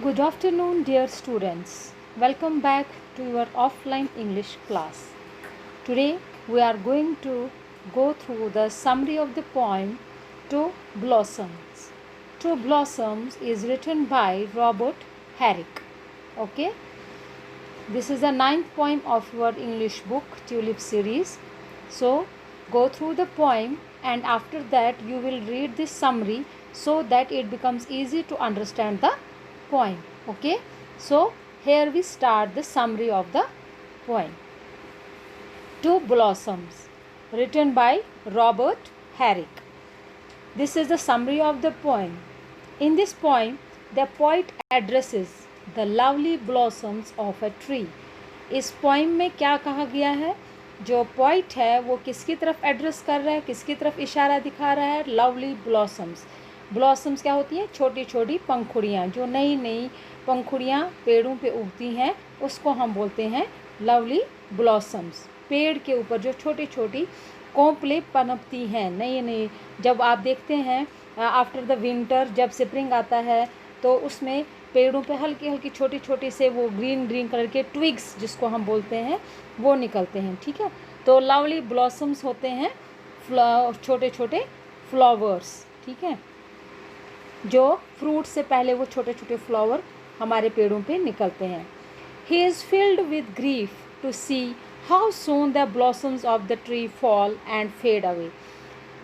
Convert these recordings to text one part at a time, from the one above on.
Good afternoon, dear students. Welcome back to your offline English class. Today we are going to go through the summary of the poem Two Blossoms. Two Blossoms is written by Robert Herrick. Okay, this is the ninth poem of your English book Tulip series. So go through the poem and after that you will read this summary so that it becomes easy to understand the poem. Okay, so here we start the summary of the poem. Two Blossoms, written by Robert Herrick. This is the summary of the poem. In this poem, the poet addresses the lovely blossoms of a tree. इस poem में क्या कहा गया है? जो poet है वो किसकी तरफ एड्रेस कर रहा है, किसकी तरफ इशारा दिखा रहा है? Lovely blossoms. ब्लॉसम्स क्या होती हैं? छोटी छोटी पंखुड़ियाँ, जो नई नई पंखुड़ियाँ पेड़ों पे उगती हैं उसको हम बोलते हैं लवली ब्लॉसम्स. पेड़ के ऊपर जो छोटी छोटी कोंपलें पनपती हैं नई नई. जब आप देखते हैं आफ्टर द विंटर, जब स्प्रिंग आता है तो उसमें पेड़ों पे हल्की हल्की छोटी छोटी से वो ग्रीन ग्रीन कलर के ट्विग्स जिसको हम बोलते हैं वो निकलते हैं. ठीक है, तो लवली ब्लॉसम्स होते हैं छोटे छोटे फ्लावर्स. ठीक है, जो फ्रूट से पहले वो छोटे छोटे फ्लावर हमारे पेड़ों पे निकलते हैं. He is filled with grief to see how soon the blossoms of the tree fall and fade away.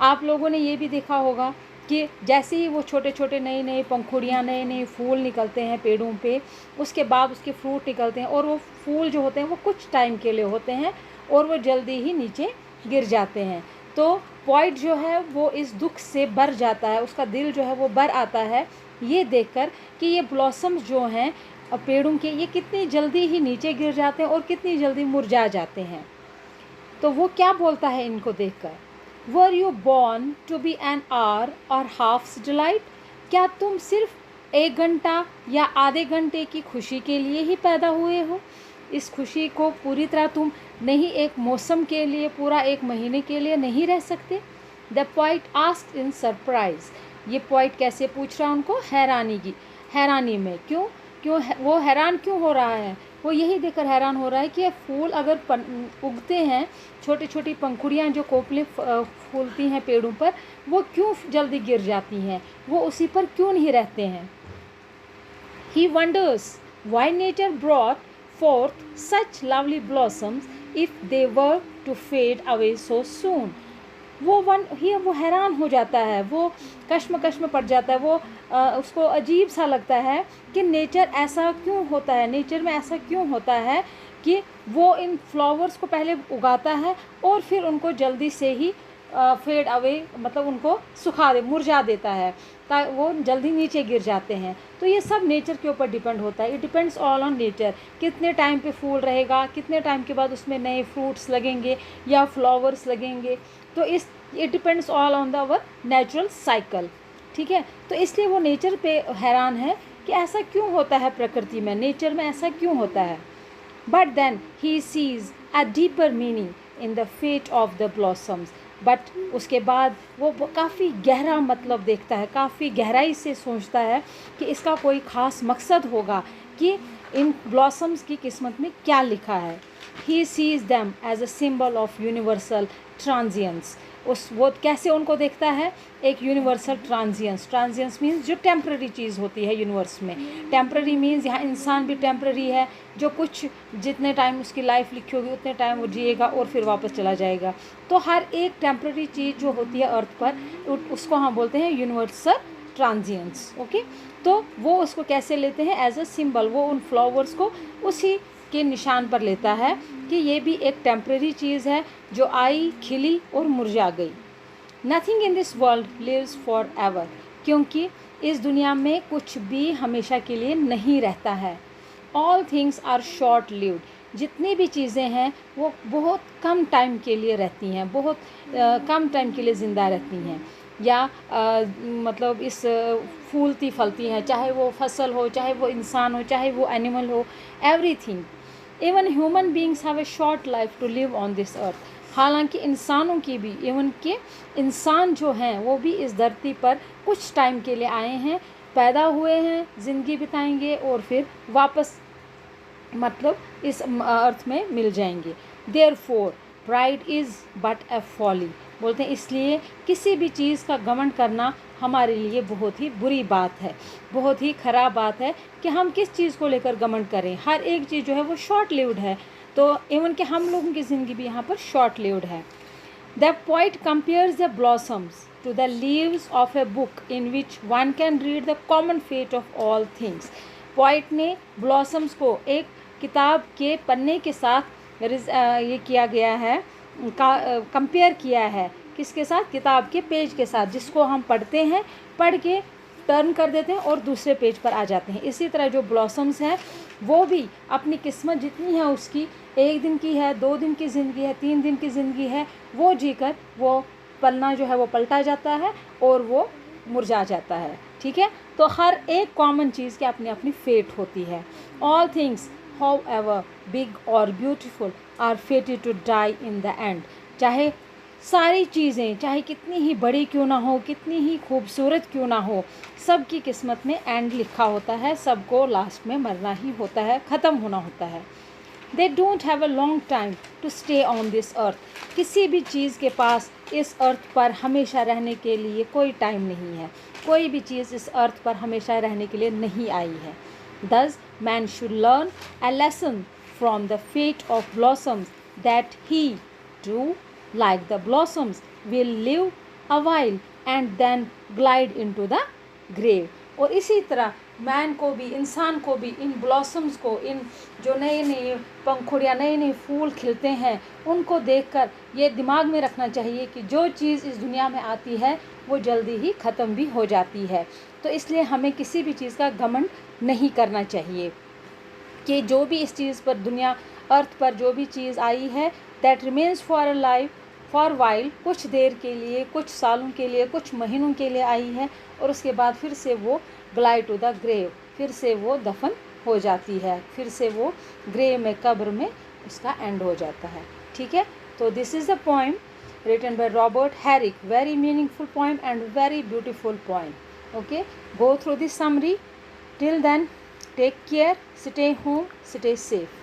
आप लोगों ने ये भी देखा होगा कि जैसे ही वो छोटे छोटे नए नए पंखुड़ियाँ नए नए फूल निकलते हैं पेड़ों पे, उसके बाद उसके फ्रूट निकलते हैं और वो फूल जो होते हैं वो कुछ टाइम के लिए होते हैं और वो जल्दी ही नीचे गिर जाते हैं. तो पोइट जो है वो इस दुख से भर जाता है, उसका दिल जो है वो भर आता है ये देखकर कि ये ब्लॉसम्स जो हैं पेड़ों के ये कितनी जल्दी ही नीचे गिर जाते हैं और कितनी जल्दी मुरझा जाते हैं. तो वो क्या बोलता है इनको देखकर? Were you born to be an hour or half's delight? क्या तुम सिर्फ 1 घंटा या आधे घंटे की खुशी के लिए ही पैदा हुए हो? इस खुशी को पूरी तरह तुम नहीं एक मौसम के लिए, पूरा 1 महीने के लिए नहीं रह सकते? The poet asked in surprise. ये पोइट कैसे पूछ रहा है उनको? हैरानी में. क्यों वो हैरान क्यों हो रहा है? वो यही देखकर हैरान हो रहा है कि ये फूल अगर उगते हैं, छोटी छोटी पंखुड़ियाँ जो कोपलें फूलती हैं पेड़ों पर, वो क्यों जल्दी गिर जाती हैं? वो उसी पर क्यों नहीं रहते हैं? He wonders why nature brought forth such lovely blossoms if they were to fade away so soon. वो हैरान हो जाता है, वो कश्म पड़ जाता है, वो उसको अजीब सा लगता है कि नेचर ऐसा क्यों होता है, नेचर में ऐसा क्यों होता है कि वो इन फ्लावर्स को पहले उगाता है और फिर उनको जल्दी से ही फेड अवे, मतलब उनको मुरझा देता है ताकि वो जल्दी नीचे गिर जाते हैं. तो ये सब नेचर के ऊपर डिपेंड होता है. It depends all on nature. कितने टाइम पे फूल रहेगा, कितने टाइम के बाद उसमें नए फ्रूट्स लगेंगे या फ्लावर्स लगेंगे. तो it depends all on the our natural cycle. ठीक है, तो इसलिए वो नेचर पे हैरान है कि ऐसा क्यों होता है प्रकृति में, नेचर में ऐसा क्यों होता है. But then he sees a deeper meaning in the fate of the blossoms. But उसके बाद वो काफ़ी गहरा मतलब देखता है, काफ़ी गहराई से सोचता है कि इसका कोई ख़ास मकसद होगा कि इन ब्लॉसम्स की किस्मत में क्या लिखा है. He sees them as a symbol of universal transience. वो कैसे उनको देखता है? एक यूनिवर्सल ट्रांजियंस मीन्स जो टेम्प्ररी चीज़ होती है यूनिवर्स में. टेम्प्ररी मीन्स यहाँ इंसान भी टेम्प्ररी है, जो कुछ जितने टाइम उसकी लाइफ लिखी होगी उतने टाइम वो जिएगा और फिर वापस चला जाएगा. तो हर एक टेम्प्ररी चीज़ जो होती है अर्थ पर उसको हम बोलते हैं यूनिवर्सल ट्रांजियंस. ओके, तो वो उसको कैसे लेते हैं? As a symbol. वो उन फ्लावर्स को उसी के निशान पर लेता है कि ये भी एक टेम्प्रेरी चीज़ है जो आई, खिली और मुरझा गई. Nothing in this world lives forever. क्योंकि इस दुनिया में कुछ भी हमेशा के लिए नहीं रहता है. All things are short lived. जितनी भी चीज़ें हैं वो बहुत कम टाइम के लिए रहती हैं, बहुत कम टाइम के लिए ज़िंदा रहती हैं, या मतलब इस फूलती फलती हैं, चाहे वो फसल हो, चाहे वो इंसान हो, चाहे वो एनिमल हो, everything. Even human beings have a short life to live on this earth. हालांकि इंसानों की भी, इवन के इंसान जो हैं वो भी इस धरती पर कुछ टाइम के लिए आए हैं पैदा हुए हैं, ज़िंदगी बिताएंगे और फिर वापस मतलब इस अर्थ में मिल जाएंगे। Therefore pride is but a folly, बोलते हैं इसलिए किसी भी चीज़ का घमंड करना हमारे लिए बहुत ही बुरी बात है, बहुत ही ख़राब बात है कि हम किस चीज़ को लेकर घमंड करें। हर एक चीज़ जो है वो शॉर्ट लिव्ड है, तो इवन कि हम लोगों की ज़िंदगी भी यहाँ पर शॉर्ट लिव्ड है। The poet compares the blossoms to the leaves of a book in which one can read the common fate of all things. Poet ने ब्लॉसम्स को एक किताब के पन्ने के साथ ये किया गया है, कंपेयर किया है किसके साथ, किताब के पेज के साथ, जिसको हम पढ़ते हैं, पढ़ के टर्न कर देते हैं और दूसरे पेज पर आ जाते हैं। इसी तरह जो ब्लॉसम्स हैं वो भी अपनी किस्मत जितनी है उसकी, 1 दिन की है, 2 दिन की ज़िंदगी है, 3 दिन की ज़िंदगी है, वो जीकर वो पन्ना जो है वो पलटा जाता है और वो मुरझा जाता है। ठीक है, तो हर एक कॉमन चीज़ की अपनी अपनी फेट होती है। All things however big और beautiful are fated to die in the end. चाहे सारी चीज़ें चाहे कितनी ही बड़ी क्यों ना हो, कितनी ही खूबसूरत क्यों ना हो, सबकी किस्मत में एंड लिखा होता है, सबको लास्ट में मरना ही होता है, ख़त्म होना होता है। They don't have a long time to stay on this earth. किसी भी चीज़ के पास इस अर्थ पर हमेशा रहने के लिए कोई टाइम नहीं है, कोई भी चीज़ इस अर्थ पर हमेशा रहने के लिए नहीं आई है। Thus man should learn a lesson from the fate of blossoms, that he too, like the blossoms, will live a while and then glide into the grave. और इसी तरह मैन को भी, इंसान को भी इन ब्लॉसम्स को, इन जो नए नए पंखुड़ियाँ, नए नए फूल खिलते हैं, उनको देखकर ये दिमाग में रखना चाहिए कि जो चीज़ इस दुनिया में आती है वो जल्दी ही ख़त्म भी हो जाती है। तो इसलिए हमें किसी भी चीज़ का घमंड नहीं करना चाहिए कि जो भी इस चीज़ पर, दुनिया अर्थ पर जो भी चीज़ आई है, that remains for a life for while, कुछ देर के लिए, कुछ सालों के लिए, कुछ महीनों के लिए आई है और उसके बाद फिर से वो ग्लाइड टू द ग्रेव, फिर से वो दफन हो जाती है, फिर से वो ग्रेव में, कब्र में उसका एंड हो जाता है। ठीक है, तो this is the poem written by Robert Herrick, very meaningful poem and very beautiful poem. Okay, go through the summary. Till then, take care, stay home, stay safe.